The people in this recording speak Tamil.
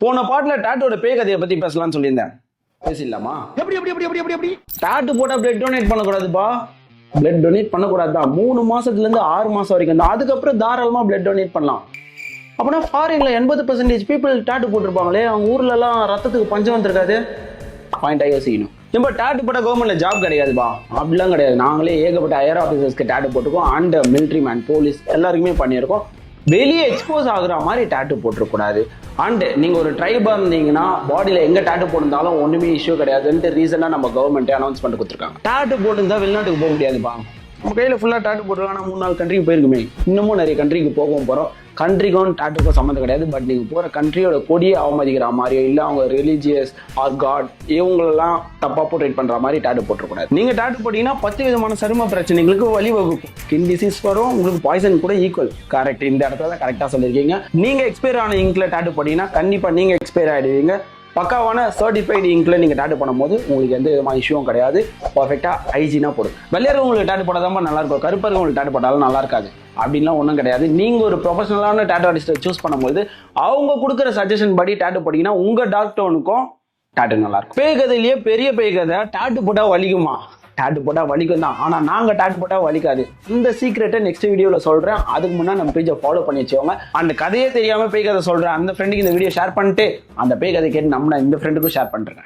போன பாட்டுல டாட்டோட பேய் கதையை பத்தி பேசலாம்னு சொல்லியிருந்தேன். பேசிடலாமா? எப்படி எப்படி எப்படி எப்படி எப்படி எப்படி டாட்டு போட்டா பிளட் டொனேட் பண்ணக்கூடாதுப்பா. பிளட் டொனேட் பண்ணக்கூடாது தான். 3 மாசத்துல இருந்து 6 மாசம் வரைக்கும் தான். அதுக்கப்புறம் தாராளமா பிளட் டொனேட் பண்ணலாம். அப்படின்னா ஃபாரின்ல 80% பீப்புள் டாட்டு போட்டிருப்பாங்களே, அவங்க ஊர்ல எல்லாம் ரத்தத்துக்கு பஞ்சம் வந்திருக்காது. பாயிண்டா யோசிக்கணும். நம்ம டாட்டு போட்ட கவர்மெண்ட்ல ஜாப் கிடையாதுப்பா, அப்படிலாம் கிடையாது. நாங்களே ஏகப்பட்ட ஹையர் ஆஃபீஸர்ஸ்க்கு டாட்டு போட்டுருக்கோம். அண்ட் மிலிட்ரி மேன், போலீஸ் எல்லாருக்குமே பண்ணியிருக்கோம். வெளியே எக்ஸ்போஸ் ஆகுற மாதிரி டாட்டு போட்டுருக்கூடாது. அண்ட் நீங்க ஒரு ட்ரைபா இருந்தீங்கன்னா பாடியில எங்க டாட்டு போட்டிருந்தாலும் ஒண்ணுமே இஷ்யூ கிடையாதுன்ட்டு ரீசனா நம்ம கவர்மெண்ட் அனௌன்ஸ்மெண்ட் கொடுத்துருக்காங்க. டாட்டு போட்டுருந்தா வெளிநாட்டுக்கு போக முடியாதுப்பா. நம்ம கையில ஃபுல்லா டாட்டு போட்டுருக்காங்க. 3 4 கண்ட்ரிக்கு போயிருக்குமே, இன்னமும் நிறைய கண்ட்ரிக்கு போகவும் போறோம். கண்ட்ரிக்கும் டாட்டுக்கும் சம்மந்தம் கிடையாது. பட் நீங்க போற கண்ட்ரியோட கொடியை அவமதிக்கிற மாதிரியோ இல்ல அவங்க ரிலீஜியஸ் ஆர் காட் இவங்களெல்லாம் தப்பா போர்ட்ரேட் பண்ற மாதிரி டாட்டு போட்டுறக்கூடாது. நீங்க டாட்டு போட்டீங்கன்னா 10 விதமான சரும பிரச்சனைகளுக்கு வழிவகுக்கும். ஸ்கின் டிசீஸ் வரும், உங்களுக்கு பாய்சன் கூட ஈக்குவல். கரெக்ட், இந்த இடத்துல தான் கரெக்டா சொல்லியிருக்கீங்க. நீங்க எக்ஸ்பயர் ஆன இங்க்ல டாட்டு போட்டீங்கன்னா கண்டிப்பா நீங்க எக்ஸ்பயர் ஆயிடுவீங்க. பக்காவான சர்டிஃபைடு இங்க்ல நீங்க டாட்டு பண்ணும்போது உங்களுக்கு எந்த விதமான இஷ்யூவும் கிடையாது. பர்ஃபெக்டா ஹைஜீனா போடும். வெள்ளையர்கள் உங்களுக்கு டாட்டு போட்டாதான் நல்லா இருக்கும், கருப்பர்கள் உங்களுக்கு டாட்டு போட்டாலும் நல்லா இருக்காது. அப்படின்லாம் ஒன்றும் கிடையாது. நீங்க ஒரு ப்ரொஃபஷனலான டாட்டோ ஆர்டிஸ்ட்டை சூஸ் பண்ணும்போது அவங்க கொடுக்குற சஜஷன் படி டாட்டு போட்டீங்கன்னா உங்க டாக்டோனுக்கும் டாட்டு நல்லா இருக்கும். பேய் கதையிலேயே பெரிய பேய் கதை, டாட்டு போட்டா வலிக்குமா? டாட்டு போட்டா வலிக்கும் தான், ஆனா நாங்க டாட்டு போட்டா வலிக்காது. இந்த சீக்ரெட்டை நெக்ஸ்ட் வீடியோல சொல்றேன். அதுக்கு முன்னாடி நம்ம பேஜை ஃபாலோ பண்ணி வச்சுக்கோங்க. அந்த கதையே தெரியாம பேய் கதை சொல்றேன் அந்த ஃப்ரெண்டுக்கு இந்த வீடியோ ஷேர் பண்ணிட்டு அந்த பேய் கதை கேட்டு நம்ம இந்த ஃப்ரெண்டுக்கும் ஷேர் பண்றேன்.